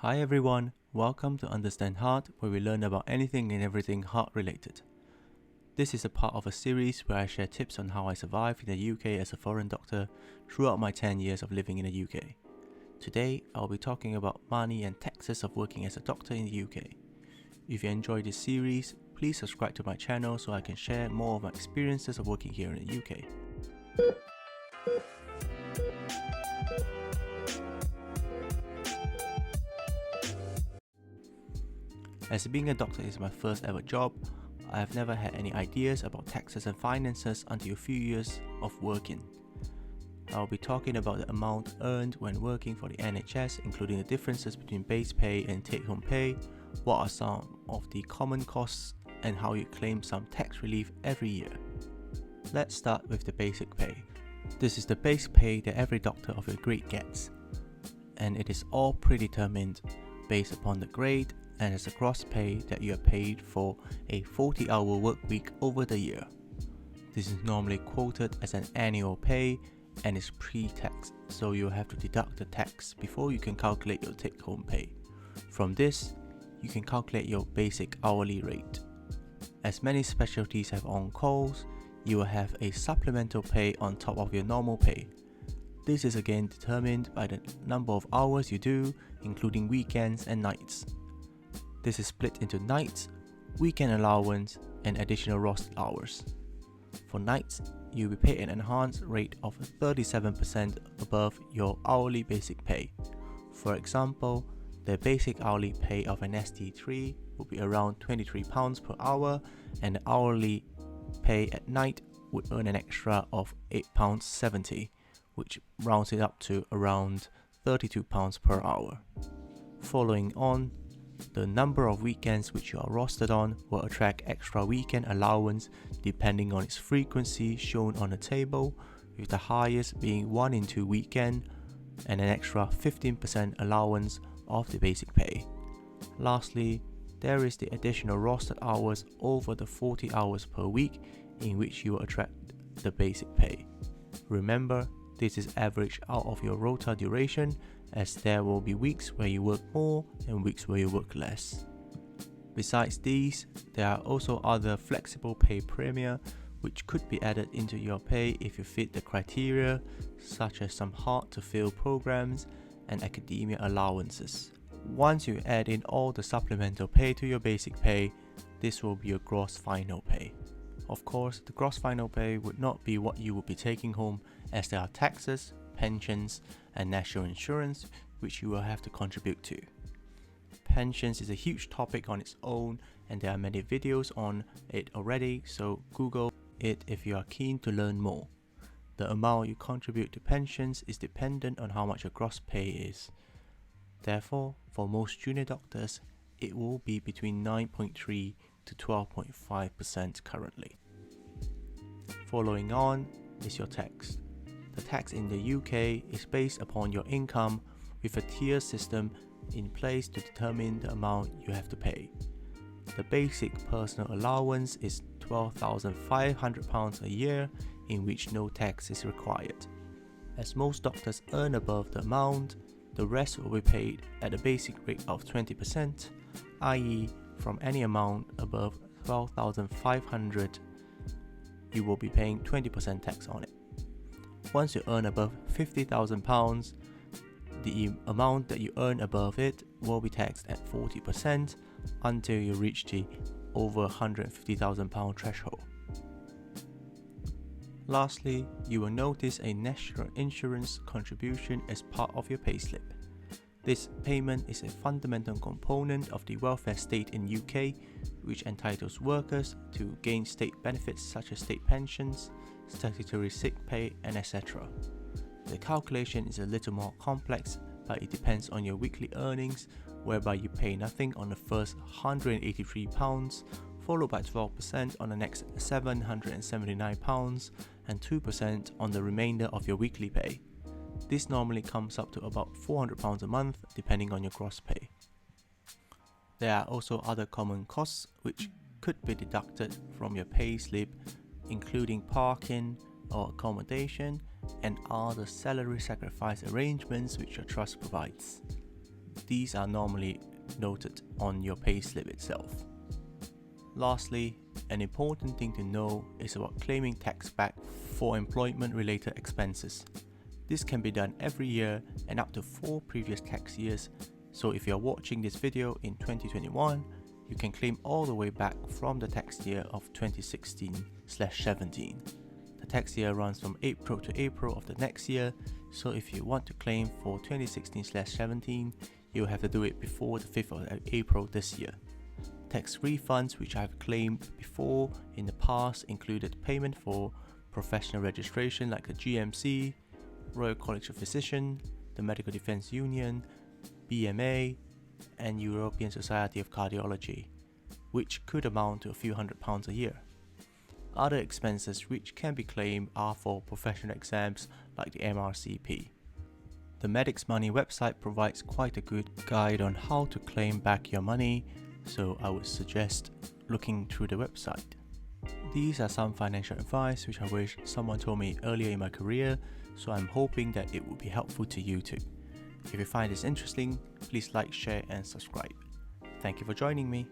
Hi everyone, welcome to Understand Heart, where we learn about anything and everything heart related. This is a part of a series where I share tips on how I survived in the UK as a foreign doctor throughout my 10 years of living in the UK. Today, I'll be talking about money and taxes of working as a doctor in the UK. If you enjoy this series, please subscribe to my channel so I can share more of my experiences of working here in the UK. As being a doctor is my first ever job, I have never had any ideas about taxes and finances until a few years of working. I'll be talking about the amount earned when working for the NHS, including the differences between base pay and take-home pay, what are some of the common costs, and how you claim some tax relief every year. Let's start with the basic pay. This is the base pay that every doctor of your grade gets, and it is all predetermined based upon the grade and as a gross pay that you are paid for a 40-hour work week over the year. This is normally quoted as an annual pay and is pre-tax, so you have to deduct the tax before you can calculate your take-home pay. From this, you can calculate your basic hourly rate. As many specialties have on-calls, you will have a supplemental pay on top of your normal pay. This is again determined by the number of hours you do, including weekends and nights. This is split into nights, weekend allowance, and additional rostered hours. For nights, you'll be paid an enhanced rate of 37% above your hourly basic pay. For example, the basic hourly pay of an ST3 would be around £23 per hour, and the hourly pay at night would earn an extra of £8.70, which rounds it up to around £32 per hour. Following on, the number of weekends which you are rostered on will attract extra weekend allowance depending on its frequency shown on the table, with the highest being 1 in 2 weekend and an extra 15% allowance of the basic pay. Lastly, there is the additional rostered hours over the 40 hours per week in which you will attract the basic pay. Remember, this is averaged out of your rota duration, as there will be weeks where you work more and weeks where you work less. Besides these, there are also other flexible pay premia which could be added into your pay if you fit the criteria, such as some hard-to-fill programs and academia allowances. Once you add in all the supplemental pay to your basic pay, this will be your gross final pay. Of course, the gross final pay would not be what you would be taking home, as there are taxes, pensions, and national insurance which you will have to contribute to. Pensions is a huge topic on its own, and there are many videos on it already, so Google it if you are keen to learn more. The amount you contribute to pensions is dependent on how much your gross pay is. Therefore, for most junior doctors, it will be between 9.3 to 12.5% currently. Following on is your tax. The tax in the UK is based upon your income, with a tier system in place to determine the amount you have to pay. The basic personal allowance is £12,500 a year, in which no tax is required. As most doctors earn above the amount, the rest will be paid at a basic rate of 20%, i.e. from any amount above £12,500, you will be paying 20% tax on it. Once you earn above £50,000, the amount that you earn above it will be taxed at 40% until you reach the over £150,000 threshold. Lastly, you will notice a national insurance contribution as part of your payslip. This payment is a fundamental component of the welfare state in UK, which entitles workers to gain state benefits such as state pensions, statutory sick pay, and etc. The calculation is a little more complex, but it depends on your weekly earnings, whereby you pay nothing on the first £183, followed by 12% on the next £779 and 2% on the remainder of your weekly pay. This normally comes up to about £400 a month depending on your gross pay. There are also other common costs which could be deducted from your pay slip, including parking or accommodation and other salary sacrifice arrangements which your trust provides. these are normally noted on your payslip itself. Lastly, an important thing to know is about claiming tax back for employment-related expenses. This can be done every year and up to 4 previous tax years, so if you're watching this video in 2021, you can claim all the way back from the tax year of 2016/17. The tax year runs from April to April of the next year, so if you want to claim for 2016/17, you'll have to do it before the 5th of April this year. Tax refunds which I've claimed before in the past included payment for professional registration like the GMC, Royal College of Physicians, the Medical Defence Union, BMA, and European Society of Cardiology, which could amount to a few £100s a year. Other expenses which can be claimed are for professional exams like the MRCP. The Medic's Money website provides quite a good guide on how to claim back your money, so I would suggest looking through the website. These are some financial advice which I wish someone told me earlier in my career, so I'm hoping that it will be helpful to you too. If you find this interesting, please like, share and subscribe. Thank you for joining me.